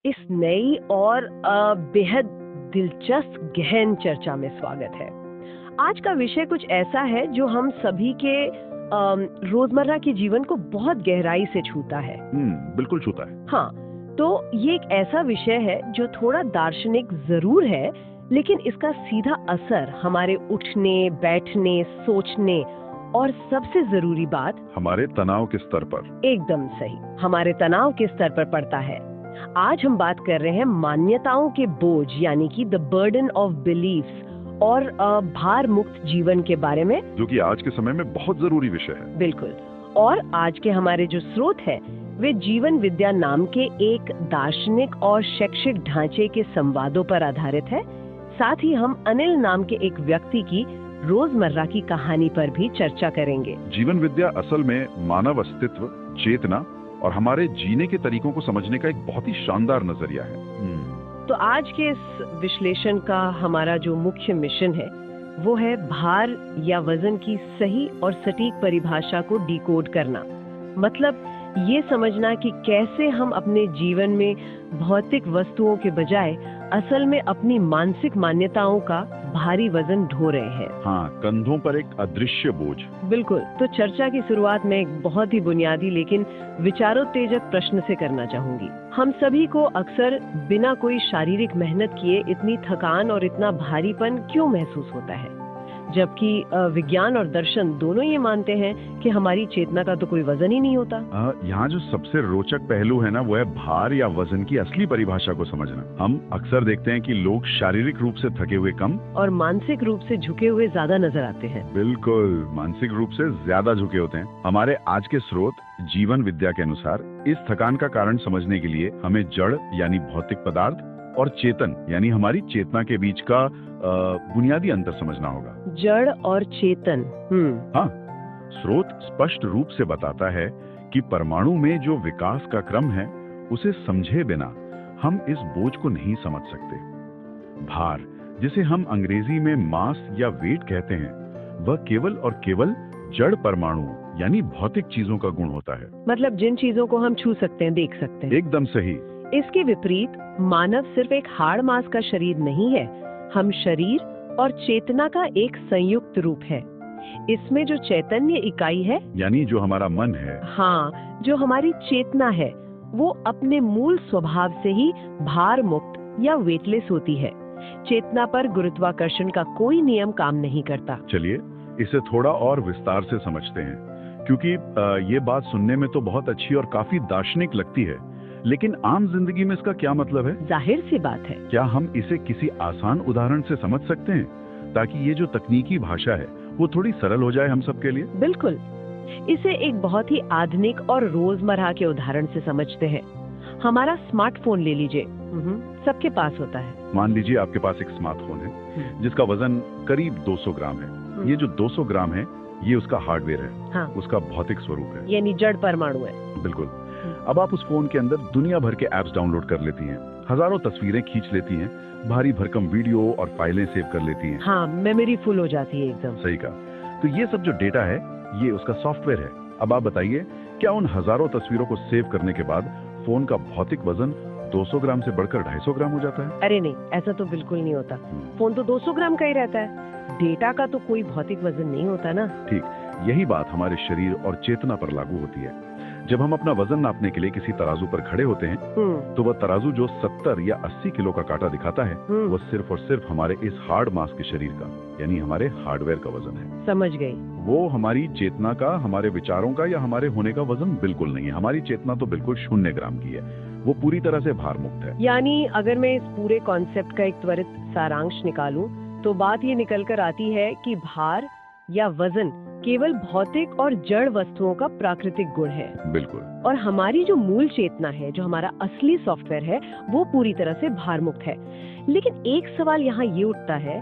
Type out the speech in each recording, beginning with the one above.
इस नई और बेहद दिलचस्प गहन चर्चा में स्वागत है। आज का विषय कुछ ऐसा है जो हम सभी के रोजमर्रा के जीवन को बहुत गहराई से छूता है। बिल्कुल छूता है। हाँ, तो ये एक ऐसा विषय है जो थोड़ा दार्शनिक जरूर है, लेकिन इसका सीधा असर हमारे उठने, बैठने, सोचने और सबसे जरूरी बात हमारे तनाव के स्तर पर। एकदम सही, हमारे तनाव के स्तर पर पड़ता है। आज हम बात कर रहे हैं मान्यताओं के बोझ यानी कि द बर्डन ऑफ बिलीफ्स और भार मुक्त जीवन के बारे में, जो कि आज के समय में बहुत जरूरी विषय है। बिल्कुल। और आज के हमारे जो स्रोत है वे जीवन विद्या नाम के एक दार्शनिक और शैक्षिक ढांचे के संवादों पर आधारित है। साथ ही हम अनिल नाम के एक व्यक्ति की रोजमर्रा की कहानी पर भी चर्चा करेंगे। जीवन विद्या असल में मानव अस्तित्व, चेतना और हमारे जीने के तरीकों को समझने का एक बहुत ही शानदार नजरिया है। तो आज के इस विश्लेषण का हमारा जो मुख्य मिशन है वो है भार या वजन की सही और सटीक परिभाषा को डिकोड करना। मतलब ये समझना कि कैसे हम अपने जीवन में भौतिक वस्तुओं के बजाय असल में अपनी मानसिक मान्यताओं का भारी वजन ढो रहे हैं। हाँ, कंधों पर एक अदृश्य बोझ। बिल्कुल। तो चर्चा की शुरुआत में एक बहुत ही बुनियादी लेकिन विचारोत्तेजक प्रश्न से करना चाहूंगी। हम सभी को अक्सर बिना कोई शारीरिक मेहनत किए इतनी थकान और इतना भारीपन क्यों महसूस होता है, जबकि विज्ञान और दर्शन दोनों ये मानते हैं कि हमारी चेतना का तो कोई वजन ही नहीं होता। यहाँ जो सबसे रोचक पहलू है ना, वो है भार या वजन की असली परिभाषा को समझना। हम अक्सर देखते हैं कि लोग शारीरिक रूप से थके हुए कम और मानसिक रूप से झुके हुए ज्यादा नजर आते हैं। बिल्कुल, मानसिक रूप से ज्यादा झुके होते हैं। हमारे आज के स्रोत जीवन विद्या के अनुसार इस थकान का कारण समझने के लिए हमें जड़ यानी भौतिक पदार्थ और चेतन यानी हमारी चेतना के बीच का बुनियादी अंतर समझना होगा। जड़ और चेतन। हाँ, स्रोत स्पष्ट रूप से बताता है कि परमाणु में जो विकास का क्रम है उसे समझे बिना हम इस बोझ को नहीं समझ सकते। भार, जिसे हम अंग्रेजी में मास या वेट कहते हैं, वह केवल और केवल जड़ परमाणु यानी भौतिक चीजों का गुण होता है। मतलब जिन चीजों को हम छू सकते हैं, देख सकते हैं। एकदम सही। इसके विपरीत मानव सिर्फ एक हाड़ मांस का शरीर नहीं है, हम शरीर और चेतना का एक संयुक्त रूप है। इसमें जो चैतन्य इकाई है यानी जो हमारा मन है, हाँ, जो हमारी चेतना है, वो अपने मूल स्वभाव से ही भार मुक्त या वेटलेस होती है। चेतना पर गुरुत्वाकर्षण का कोई नियम काम नहीं करता। चलिए इसे थोड़ा और विस्तार से समझते हैं, क्योंकि ये बात सुनने में तो बहुत अच्छी और काफी दार्शनिक लगती है, लेकिन आम जिंदगी में इसका क्या मतलब है? जाहिर सी बात है। क्या हम इसे किसी आसान उदाहरण से समझ सकते हैं, ताकि ये जो तकनीकी भाषा है वो थोड़ी सरल हो जाए हम सबके लिए? बिल्कुल। इसे एक बहुत ही आधुनिक और रोजमर्रा के उदाहरण से समझते हैं। हमारा स्मार्टफोन ले लीजिए, सबके पास होता है। मान लीजिए आपके पास एक स्मार्टफोन है जिसका वजन करीब 200 ग्राम है। ये जो 200 ग्राम है ये उसका हार्डवेयर है। हाँ। उसका भौतिक स्वरूप है, यानी जड़ परमाणु है। बिल्कुल। अब आप उस फोन के अंदर दुनिया भर के ऐप्स डाउनलोड कर लेती हैं, हजारों तस्वीरें खींच लेती हैं, भारी भरकम वीडियो और फाइलें सेव कर लेती हैं। हाँ, मेमोरी फुल हो जाती है एकदम। सही कहा। तो ये सब जो डेटा है ये उसका सॉफ्टवेयर है। अब आप बताइए, क्या उन हजारों तस्वीरों को सेव करने के बाद फोन का भौतिक वजन 200 ग्राम से बढ़कर 250 ग्राम हो जाता है? अरे नहीं, ऐसा तो बिल्कुल नहीं होता। फोन तो 200 ग्राम का ही रहता है। डेटा का तो कोई भौतिक वजन नहीं होता ना। ठीक, यही बात हमारे शरीर और चेतना पर लागू होती है। जब हम अपना वजन नापने के लिए किसी तराजू पर खड़े होते हैं तो वह तराजू जो 70 या 80 किलो का कांटा दिखाता है वह सिर्फ और सिर्फ हमारे इस हार्ड मास के शरीर का यानी हमारे हार्डवेयर का वजन है। समझ गई। वो हमारी चेतना का, हमारे विचारों का या हमारे होने का वजन बिल्कुल नहीं है। हमारी चेतना तो बिल्कुल 0 ग्राम की है, वो पूरी तरह से भार मुक्त है। यानी अगर मैं इस पूरे कॉन्सेप्ट का एक त्वरित सारांश निकालूं तो बात ये निकल कर आती है कि भार या वजन केवल भौतिक और जड़ वस्तुओं का प्राकृतिक गुण है। बिल्कुल। और हमारी जो मूल चेतना है, जो हमारा असली सॉफ्टवेयर है, वो पूरी तरह से भार मुक्त है। लेकिन एक सवाल यहाँ ये उठता है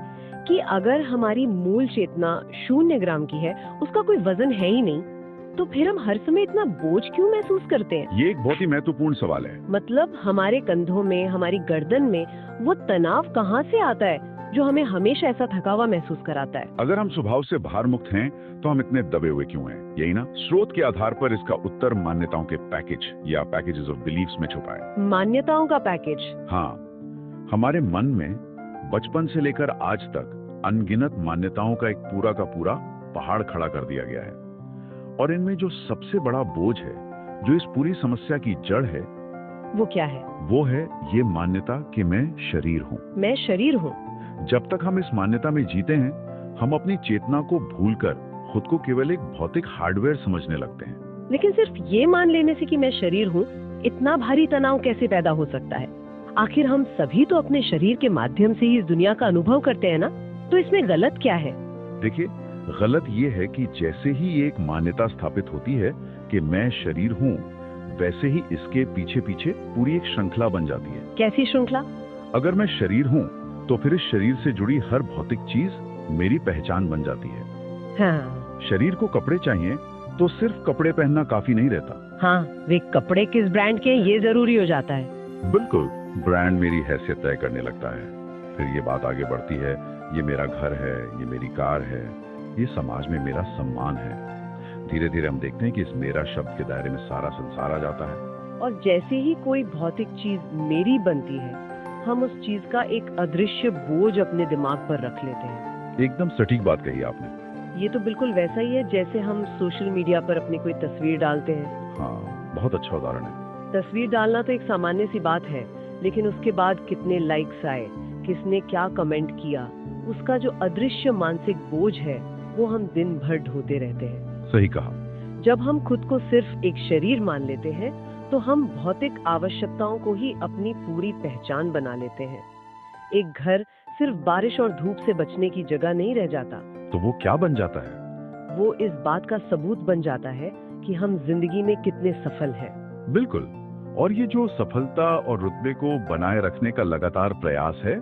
कि अगर हमारी मूल चेतना 0 ग्राम की है, उसका कोई वजन है ही नहीं, तो फिर हम हर समय इतना बोझ क्यों महसूस करते हैं? ये एक बहुत ही महत्वपूर्ण सवाल है। मतलब हमारे कंधों में, हमारी गर्दन में वो तनाव कहाँ से आता है जो हमें हमेशा ऐसा थका हुआ महसूस कराता है। अगर हम स्वभाव से भार मुक्त हैं तो हम इतने दबे हुए क्यों हैं? यही ना? स्रोत के आधार पर इसका उत्तर मान्यताओं के पैकेज या पैकेजेस ऑफ बिलीफ्स में छुपा है। मान्यताओं का पैकेज? हाँ, हमारे मन में बचपन से लेकर आज तक अनगिनत मान्यताओं का एक पूरा का पूरा पहाड़ खड़ा कर दिया गया है। और इनमें जो सबसे बड़ा बोझ है, जो इस पूरी समस्या की जड़ है, वो क्या है? वो है ये मान्यता कि मैं शरीर हूँ। मैं शरीर हूँ? जब तक हम इस मान्यता में जीते हैं, हम अपनी चेतना को भूलकर खुद को केवल एक भौतिक हार्डवेयर समझने लगते हैं। लेकिन सिर्फ ये मान लेने से कि मैं शरीर हूँ, इतना भारी तनाव कैसे पैदा हो सकता है? आखिर हम सभी तो अपने शरीर के माध्यम से ही इस दुनिया का अनुभव करते हैं ना, तो इसमें गलत क्या है? देखिए, गलत ये है कि जैसे ही एक मान्यता स्थापित होती है कि मैं शरीर हूँ, वैसे ही इसके पीछे पीछे पूरी एक श्रृंखला बन जाती है। कैसी श्रृंखला? अगर मैं शरीर हूँ तो फिर इस शरीर से जुड़ी हर भौतिक चीज मेरी पहचान बन जाती है। हाँ। शरीर को कपड़े चाहिए तो सिर्फ कपड़े पहनना काफी नहीं रहता। हाँ, वे कपड़े किस ब्रांड के, ये जरूरी हो जाता है। बिल्कुल, ब्रांड मेरी हैसियत तय करने लगता है। फिर ये बात आगे बढ़ती है, ये मेरा घर है, ये मेरी कार है, ये समाज में मेरा सम्मान है। धीरे धीरे हम देखते हैं कि इस मेरा शब्द के दायरे में सारा संसार आ जाता है। और जैसे ही कोई भौतिक चीज मेरी बनती है, हम उस चीज का एक अदृश्य बोझ अपने दिमाग पर रख लेते हैं। एकदम सटीक बात कही आपने। ये तो बिल्कुल वैसा ही है जैसे हम सोशल मीडिया पर अपनी कोई तस्वीर डालते हैं। हाँ, बहुत अच्छा उदाहरण है। तस्वीर डालना तो एक सामान्य सी बात है, लेकिन उसके बाद कितने लाइक्स आए, किसने क्या कमेंट किया, उसका जो अदृश्य मानसिक बोझ है, वो हम दिन भर ढोते रहते हैं। सही कहा। जब हम खुद को सिर्फ एक शरीर मान लेते हैं, तो हम भौतिक आवश्यकताओं को ही अपनी पूरी पहचान बना लेते हैं। एक घर सिर्फ बारिश और धूप से बचने की जगह नहीं रह जाता। तो वो क्या बन जाता है? वो इस बात का सबूत बन जाता है कि हम जिंदगी में कितने सफल हैं। बिल्कुल। और ये जो सफलता और रुतबे को बनाए रखने का लगातार प्रयास है,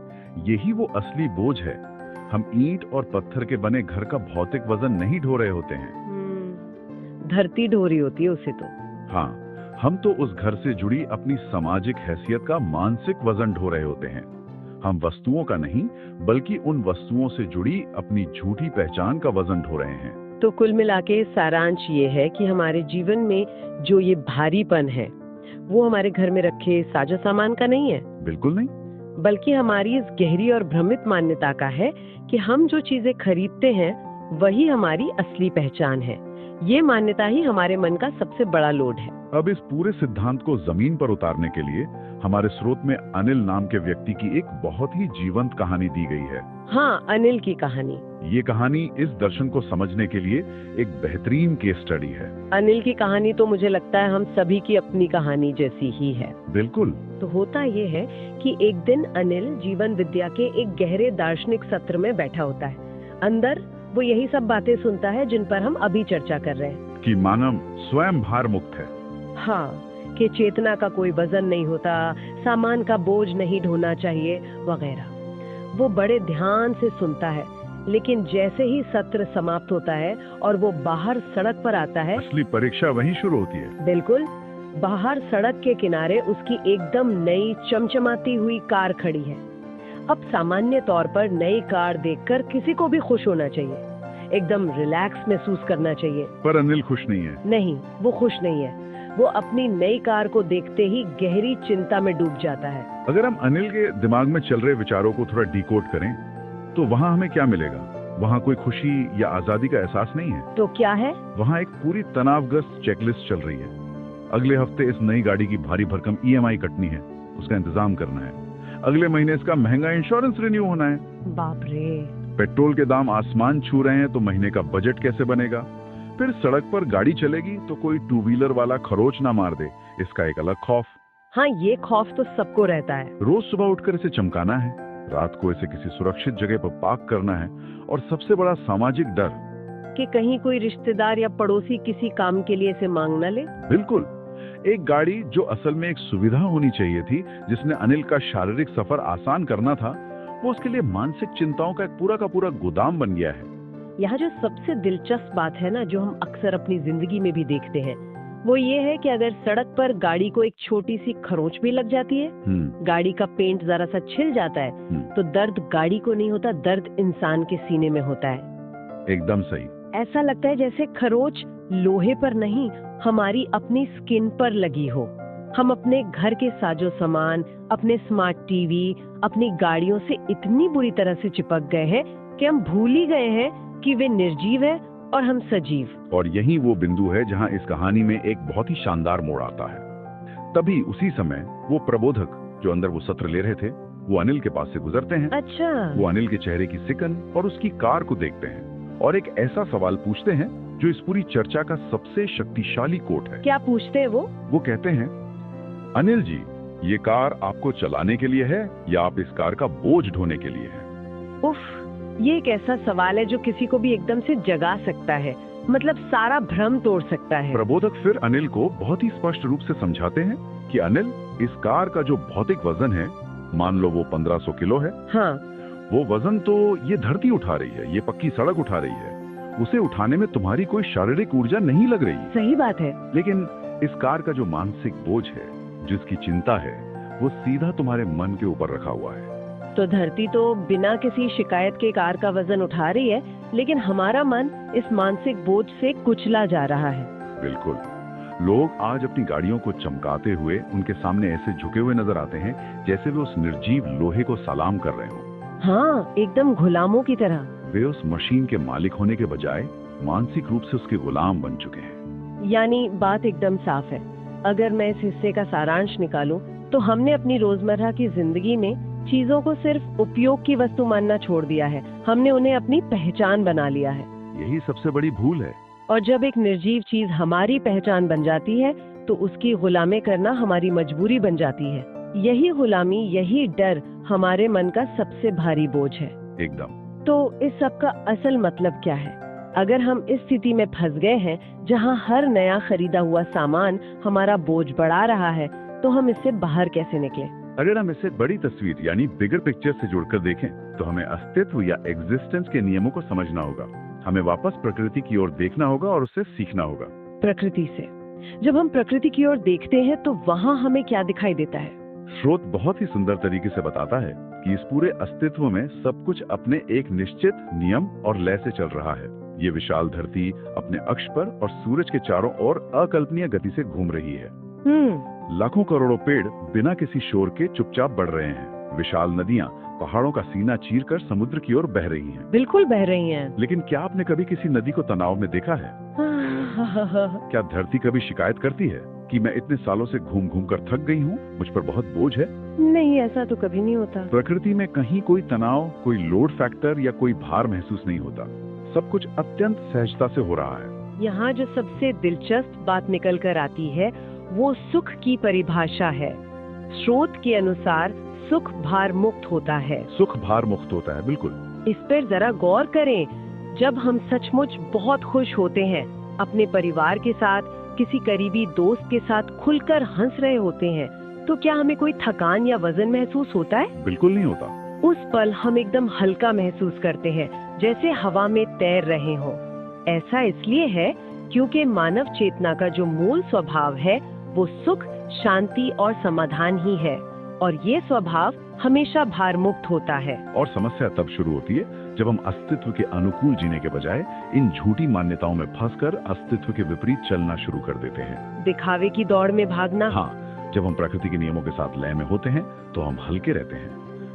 यही वो असली बोझ है। हम ईंट और पत्थर के बने घर का भौतिक वजन नहीं ढो रहे होते हैं। धरती ढो रही होती है उसे तो। हाँ, हम तो उस घर से जुड़ी अपनी सामाजिक हैसियत का मानसिक वजन ढो रहे होते हैं। हम वस्तुओं का नहीं, बल्कि उन वस्तुओं से जुड़ी अपनी झूठी पहचान का वजन ढो रहे हैं। तो कुल मिलाके सारांश ये है कि हमारे जीवन में जो ये भारीपन है, वो हमारे घर में रखे साजो सामान का नहीं है। बिल्कुल नहीं। बल्कि हमारी इस गहरी और भ्रमित मान्यता का है कि हम जो चीजें खरीदते हैं वही हमारी असली पहचान है। ये मान्यता ही हमारे मन का सबसे बड़ा लोड है। अब इस पूरे सिद्धांत को जमीन पर उतारने के लिए हमारे स्रोत में अनिल नाम के व्यक्ति की एक बहुत ही जीवंत कहानी दी गई है। हाँ, अनिल की कहानी। ये कहानी इस दर्शन को समझने के लिए एक बेहतरीन केस स्टडी है। अनिल की कहानी तो मुझे लगता है हम सभी की अपनी कहानी जैसी ही है। बिल्कुल। तो होता ये है कि एक दिन अनिल जीवन विद्या के एक गहरे दार्शनिक सत्र में बैठा होता है। अंदर वो यही सब बातें सुनता है जिन पर हम अभी चर्चा कर रहे हैं, कि मानव स्वयं भार मुक्त है। हाँ, कि चेतना का कोई वजन नहीं होता, सामान का बोझ नहीं ढोना चाहिए वगैरह। वो बड़े ध्यान से सुनता है, लेकिन जैसे ही सत्र समाप्त होता है और वो बाहर सड़क पर आता है, असली परीक्षा वहीं शुरू होती है। बिल्कुल। बाहर सड़क के किनारे उसकी एकदम नई चमचमाती हुई कार खड़ी है। अब सामान्य तौर पर नई कार देखकर किसी को भी खुश होना चाहिए, एकदम रिलैक्स महसूस करना चाहिए। पर अनिल खुश नहीं है। नहीं, वो खुश नहीं है। वो अपनी नई कार को देखते ही गहरी चिंता में डूब जाता है। अगर हम अनिल के दिमाग में चल रहे विचारों को थोड़ा डिकोड करें, तो वहाँ हमें क्या मिलेगा? वहाँ कोई खुशी या आजादी का एहसास नहीं है। तो क्या है? वहाँ एक पूरी तनावग्रस्त चेकलिस्ट चल रही है। अगले हफ्ते इस नई गाड़ी की भारी भरकम EMI कटनी है, उसका इंतजाम करना है। अगले महीने इसका महंगा इंश्योरेंस रिन्यू होना है। बाप रे। पेट्रोल के दाम आसमान छू रहे हैं, तो महीने का बजट कैसे बनेगा? फिर सड़क पर गाड़ी चलेगी तो कोई 2 व्हीलर वाला खरोच ना मार दे, इसका एक अलग खौफ। हाँ, ये खौफ तो सबको रहता है। रोज सुबह उठकर इसे चमकाना है, रात को इसे किसी सुरक्षित जगह पर पार्क करना है, और सबसे बड़ा सामाजिक डर कि कहीं कोई रिश्तेदार या पड़ोसी किसी काम के लिए इसे मांग न ले। बिल्कुल। एक गाड़ी जो असल में एक सुविधा होनी चाहिए थी, जिसने अनिल का शारीरिक सफर आसान करना था, वो उसके लिए मानसिक चिंताओं का एक पूरा का पूरा गोदाम बन गया है। यहाँ जो सबसे दिलचस्प बात है ना, जो हम अक्सर अपनी जिंदगी में भी देखते हैं, वो ये है कि अगर सड़क पर गाड़ी को एक छोटी सी खरोंच भी लग जाती है, गाड़ी का पेंट जरा सा छिल जाता है, तो दर्द गाड़ी को नहीं होता, दर्द इंसान के सीने में होता है। एकदम सही। ऐसा लगता है जैसे खरोंच लोहे पर नहीं, हमारी अपनी स्किन पर लगी हो। हम अपने घर के साजो सामान, अपने स्मार्ट टीवी, अपनी गाड़ियों से इतनी बुरी तरह से चिपक गए हैं कि हम भूल ही गए हैं कि वे निर्जीव है और हम सजीव। और यही वो बिंदु है जहाँ इस कहानी में एक बहुत ही शानदार मोड़ आता है। तभी उसी समय वो प्रबोधक जो अंदर वो सत्र ले रहे थे, वो अनिल के पास से गुजरते हैं। अच्छा। वो अनिल के चेहरे की सिकन और उसकी कार को देखते हैं और एक ऐसा सवाल पूछते हैं जो इस पूरी चर्चा का सबसे शक्तिशाली कोट है। क्या पूछते हैं वो? वो कहते हैं, अनिल जी, ये कार आपको चलाने के लिए है या आप इस कार का बोझ ढोने के लिए है? उफ, ये एक ऐसा सवाल है जो किसी को भी एकदम से जगा सकता है, मतलब सारा भ्रम तोड़ सकता है। प्रबोधक फिर अनिल को बहुत ही स्पष्ट रूप से समझाते हैं कि अनिल, इस कार का जो भौतिक वजन है, मान लो वो 1500 किलो है। हाँ। वो वजन तो ये धरती उठा रही है, ये पक्की सड़क उठा रही है। उसे उठाने में तुम्हारी कोई शारीरिक ऊर्जा नहीं लग रही। सही बात है। लेकिन इस कार का जो मानसिक बोझ है, जिसकी चिंता है, वो सीधा तुम्हारे मन के ऊपर रखा हुआ है। तो धरती तो बिना किसी शिकायत के कार का वजन उठा रही है, लेकिन हमारा मन इस मानसिक बोझ से कुचला जा रहा है। बिल्कुल। लोग आज अपनी गाड़ियों को चमकाते हुए उनके सामने ऐसे झुके हुए नजर आते हैं जैसे वे उस निर्जीव लोहे को सलाम कर रहे हो। हाँ, एकदम गुलामों की तरह। वे उस मशीन के मालिक होने के बजाय मानसिक रूप से उसके गुलाम बन चुके हैं। यानी बात एकदम साफ है। अगर मैं इस हिस्से का सारांश निकालूं, तो हमने अपनी रोजमर्रा की जिंदगी में चीजों को सिर्फ उपयोग की वस्तु मानना छोड़ दिया है। हमने उन्हें अपनी पहचान बना लिया है। यही सबसे बड़ी भूल है। और जब एक निर्जीव चीज हमारी पहचान बन जाती है, तो उसकी गुलामी करना हमारी मजबूरी बन जाती है। यही गुलामी, यही डर हमारे मन का सबसे भारी बोझ है। एकदम। तो इस सब का असल मतलब क्या है? अगर हम इस स्थिति में फंस गए हैं जहां हर नया खरीदा हुआ सामान हमारा बोझ बढ़ा रहा है, तो हम इससे बाहर कैसे निकले? अगर हम इसे बड़ी तस्वीर यानी बिगर पिक्चर से जोड़कर देखें, तो हमें अस्तित्व या एग्जिस्टेंस के नियमों को समझना होगा। हमें वापस प्रकृति की ओर देखना होगा और उससे सीखना होगा। प्रकृति से? जब हम प्रकृति की ओर देखते हैं तो वहाँ हमें क्या दिखाई देता है? स्रोत बहुत ही सुंदर तरीके से बताता है कि इस पूरे अस्तित्व में सब कुछ अपने एक निश्चित नियम और लय से चल रहा है। ये विशाल धरती अपने अक्ष पर और सूरज के चारों ओर अकल्पनीय गति से घूम रही है। लाखों करोड़ों पेड़ बिना किसी शोर के चुपचाप बढ़ रहे हैं। विशाल नदियाँ पहाड़ों का सीना चीरकर समुद्र की ओर बह रही हैं। बिल्कुल बह रही हैं। लेकिन क्या आपने कभी किसी नदी को तनाव में देखा है? क्या धरती कभी शिकायत करती है कि मैं इतने सालों से घूम घूम कर थक गई हूँ, मुझ पर बहुत बोझ है? नहीं, ऐसा तो कभी नहीं होता। प्रकृति में कहीं कोई तनाव, कोई लोड फैक्टर या कोई भार महसूस नहीं होता। सब कुछ अत्यंत सहजता से हो रहा है। यहाँ जो सबसे दिलचस्प बात निकल कर आती है, वो सुख की परिभाषा है। स्रोत के अनुसार सुख भार मुक्त होता है। सुख भार मुक्त होता है, बिल्कुल। इस पर जरा गौर करें। जब हम सचमुच बहुत खुश होते हैं, अपने परिवार के साथ, किसी करीबी दोस्त के साथ खुलकर हंस रहे होते हैं, तो क्या हमें कोई थकान या वजन महसूस होता है? बिल्कुल नहीं होता। उस पल हम एकदम हल्का महसूस करते हैं, जैसे हवा में तैर रहे हों। ऐसा इसलिए है क्योंकि मानव चेतना का जो मूल स्वभाव है, वो सुख, शांति और समाधान ही है, और ये स्वभाव हमेशा भार मुक्त होता है। और समस्या तब शुरू होती है जब हम अस्तित्व के अनुकूल जीने के बजाय इन झूठी मान्यताओं में फंसकर अस्तित्व के विपरीत चलना शुरू कर देते हैं। दिखावे की दौड़ में भागना। हाँ, जब हम प्रकृति के नियमों के साथ लय में होते हैं तो हम हल्के रहते हैं,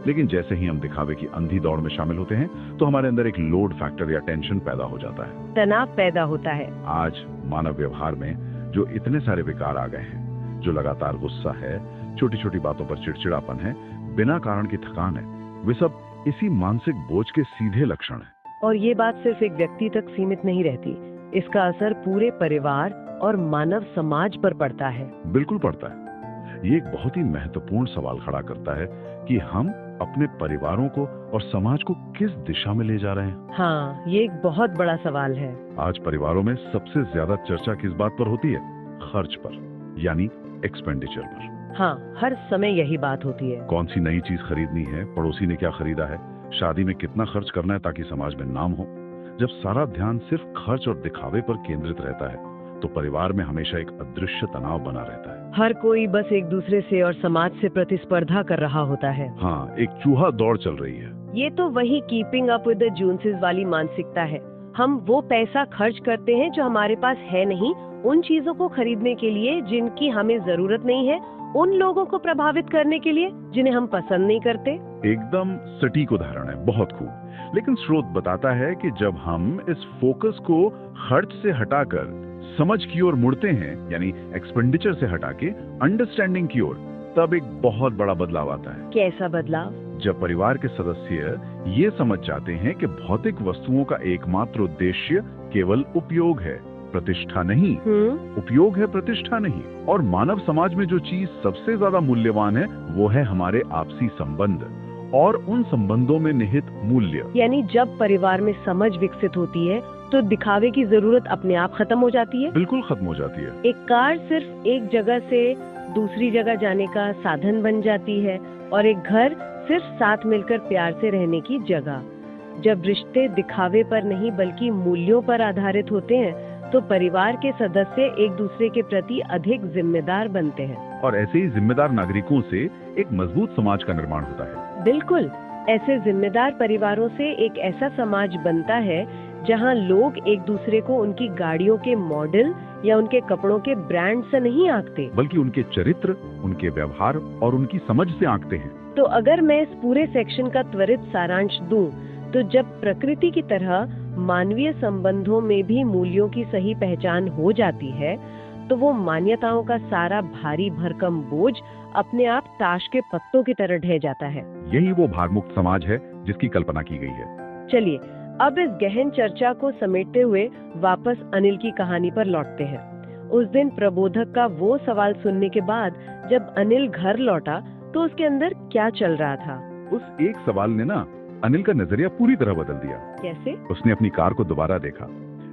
लेकिन जैसे ही हम दिखावे की अंधी दौड़ में शामिल होते हैं तो हमारे अंदर एक लोड फैक्टर या टेंशन पैदा हो जाता है, तनाव पैदा होता है। आज मानव व्यवहार में जो इतने सारे विकार आ गए हैं, जो लगातार गुस्सा है, छोटी छोटी बातों पर चिड़चिड़ापन है, बिना कारण की थकान है, वे सब इसी मानसिक बोझ के सीधे लक्षण हैं। और ये बात सिर्फ एक व्यक्ति तक सीमित नहीं रहती, इसका असर पूरे परिवार और मानव समाज पर पड़ता है। बिल्कुल पड़ता है। ये एक बहुत ही महत्वपूर्ण सवाल खड़ा करता है कि हम अपने परिवारों को और समाज को किस दिशा में ले जा रहे हैं। हाँ, ये एक बहुत बड़ा सवाल है। आज परिवारों में सबसे ज्यादा चर्चा किस बात पर होती है? खर्च पर, यानी एक्सपेंडिचर पर। हाँ, हर समय यही बात होती है। कौन सी नई चीज खरीदनी है, पड़ोसी ने क्या खरीदा है, शादी में कितना खर्च करना है ताकि समाज में नाम हो। जब सारा ध्यान सिर्फ खर्च और दिखावे पर केंद्रित रहता है, तो परिवार में हमेशा एक अदृश्य तनाव बना रहता है। हर कोई बस एक दूसरे से और समाज से प्रतिस्पर्धा कर रहा होता है। हाँ, एक चूहा दौड़ चल रही है। ये तो वही कीपिंग अप विद द जोन्सेस वाली मानसिकता है। हम वो पैसा खर्च करते हैं जो हमारे पास है नहीं, उन चीजों को खरीदने के लिए जिनकी हमें जरूरत नहीं है, उन लोगों को प्रभावित करने के लिए जिन्हें हम पसंद नहीं करते। एकदम सटीक उदाहरण है, बहुत खूब। लेकिन स्रोत बताता है कि जब हम इस फोकस को खर्च से हटाकर समझ की ओर मुड़ते हैं, यानी एक्सपेंडिचर से हटा के अंडरस्टैंडिंग की ओर, तब एक बहुत बड़ा बदलाव आता है। कैसा बदलाव? जब परिवार के सदस्य ये समझ जाते हैं कि भौतिक वस्तुओं का एकमात्र उद्देश्य केवल उपयोग है, प्रतिष्ठा नहीं। उपयोग है, प्रतिष्ठा नहीं। और मानव समाज में जो चीज सबसे ज्यादा मूल्यवान है वो है हमारे आपसी संबंध और उन संबंधों में निहित मूल्य। यानी जब परिवार में समझ विकसित होती है तो दिखावे की जरूरत अपने आप खत्म हो जाती है। बिल्कुल खत्म हो जाती है। एक कार सिर्फ एक जगह से दूसरी जगह जाने का साधन बन जाती है और एक घर सिर्फ साथ मिलकर प्यार से रहने की जगह। जब रिश्ते दिखावे पर नहीं बल्कि मूल्यों पर आधारित होते हैं तो परिवार के सदस्य एक दूसरे के प्रति अधिक जिम्मेदार बनते हैं। और ऐसे ही जिम्मेदार नागरिकों से एक मजबूत समाज का निर्माण होता है। बिल्कुल, ऐसे जिम्मेदार परिवारों से एक ऐसा समाज बनता है जहां लोग एक दूसरे को उनकी गाड़ियों के मॉडल या उनके कपड़ों के ब्रांड से नहीं आंकते, बल्कि उनके चरित्र, उनके व्यवहार और उनकी समझ से आंकते हैं। तो अगर मैं इस पूरे सेक्शन का त्वरित सारांश दूं, तो जब प्रकृति की तरह मानवीय संबंधों में भी मूल्यों की सही पहचान हो जाती है, तो वो मान्यताओं का सारा भारी भरकम बोझ अपने आप ताश के पत्तों की तरह ढह जाता है। यही वो भारमुक्त समाज है जिसकी कल्पना की गई है। चलिए अब इस गहन चर्चा को समेटते हुए वापस अनिल की कहानी पर लौटते हैं। उस दिन प्रबोधक का वो सवाल सुनने के बाद जब अनिल घर लौटा तो उसके अंदर क्या चल रहा था? उस एक सवाल ने ना अनिल का नजरिया पूरी तरह बदल दिया। कैसे? उसने अपनी कार को दोबारा देखा,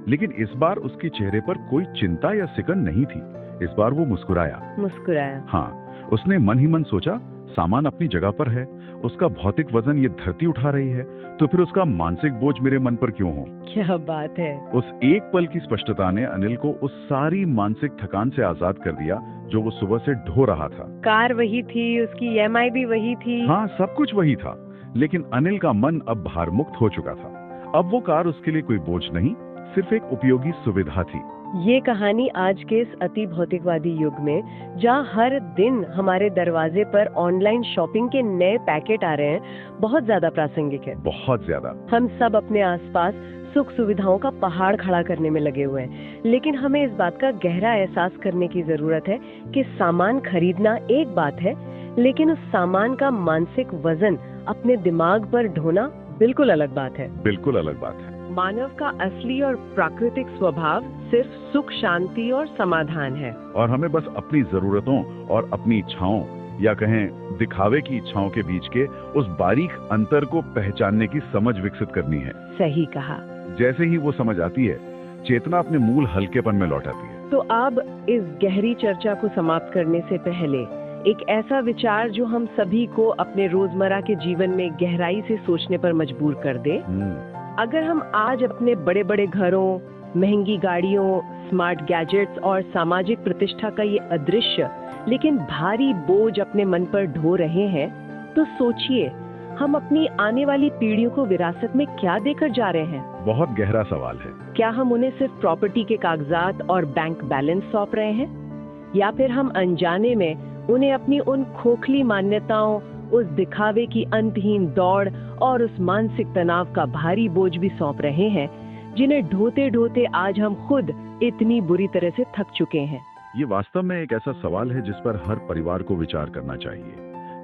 लेकिन इस बार उसके चेहरे पर कोई चिंता या सिकन नहीं थी। इस बार वो मुस्कुराया। हाँ, उसने मन ही मन सोचा, सामान अपनी जगह पर है, उसका भौतिक वजन ये धरती उठा रही है, तो फिर उसका मानसिक बोझ मेरे मन पर क्यों हो? क्या बात है। उस एक पल की स्पष्टता ने अनिल को उस सारी मानसिक थकान से आजाद कर दिया जो वो सुबह से ढो रहा था। कार वही थी, उसकी EMI भी वही थी। हाँ, सब कुछ वही था, लेकिन अनिल का मन अब भार मुक्त हो चुका था। अब वो कार उसके लिए कोई बोझ नहीं, सिर्फ एक उपयोगी सुविधा थी। ये कहानी आज के इस अति भौतिकवादी युग में, जहाँ हर दिन हमारे दरवाजे पर ऑनलाइन शॉपिंग के नए पैकेट आ रहे हैं, बहुत ज्यादा प्रासंगिक है। बहुत ज्यादा। हम सब अपने आसपास सुख सुविधाओं का पहाड़ खड़ा करने में लगे हुए हैं, लेकिन हमें इस बात का गहरा एहसास करने की जरूरत है कि सामान खरीदना एक बात है, लेकिन उस सामान का मानसिक वजन अपने दिमाग पर ढोना बिल्कुल अलग बात है। बिल्कुल अलग बात है। मानव का असली और प्राकृतिक स्वभाव सिर्फ सुख, शांति और समाधान है, और हमें बस अपनी जरूरतों और अपनी इच्छाओं या कहें दिखावे की इच्छाओं के बीच के उस बारीक अंतर को पहचानने की समझ विकसित करनी है। सही कहा। जैसे ही वो समझ आती है, चेतना अपने मूल हल्केपन में लौट आती है। तो अब इस गहरी चर्चा को समाप्त करने से पहले एक ऐसा विचार जो हम सभी को अपने रोजमर्रा के जीवन में गहराई से सोचने पर मजबूर कर दे। अगर हम आज अपने बड़े बड़े घरों, महंगी गाड़ियों, स्मार्ट गैजेट्स और सामाजिक प्रतिष्ठा का ये अदृश्य लेकिन भारी बोझ अपने मन पर ढो रहे हैं, तो सोचिए हम अपनी आने वाली पीढ़ियों को विरासत में क्या देकर जा रहे हैं? बहुत गहरा सवाल है। क्या हम उन्हें सिर्फ प्रॉपर्टी के कागजात और बैंक बैलेंस सौंप रहे हैं, या फिर हम अनजाने में उन्हें अपनी उन खोखली मान्यताओं, उस दिखावे की अंतहीन दौड़ और उस मानसिक तनाव का भारी बोझ भी सौंप रहे हैं, जिन्हें ढोते ढोते आज हम खुद इतनी बुरी तरह से थक चुके हैं? ये वास्तव में एक ऐसा सवाल है जिस पर हर परिवार को विचार करना चाहिए।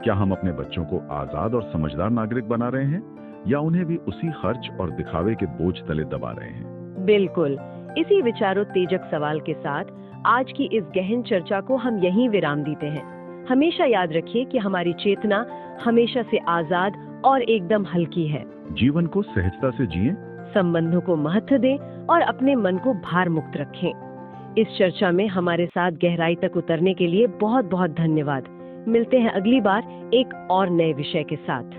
क्या हम अपने बच्चों को आजाद और समझदार नागरिक बना रहे हैं, या उन्हें भी उसी खर्च और दिखावे के बोझ तले दबा रहे हैं? बिल्कुल, इसी विचारोत्तेजक सवाल के साथ आज की इस गहन चर्चा को हम यहीं विराम देते हैं। हमेशा याद रखिए कि हमारी चेतना हमेशा से आजाद और एकदम हल्की है। जीवन को सहजता से जिएं, संबंधों को महत्व दें और अपने मन को भार मुक्त रखें। इस चर्चा में हमारे साथ गहराई तक उतरने के लिए बहुत बहुत धन्यवाद। मिलते हैं अगली बार एक और नए विषय के साथ।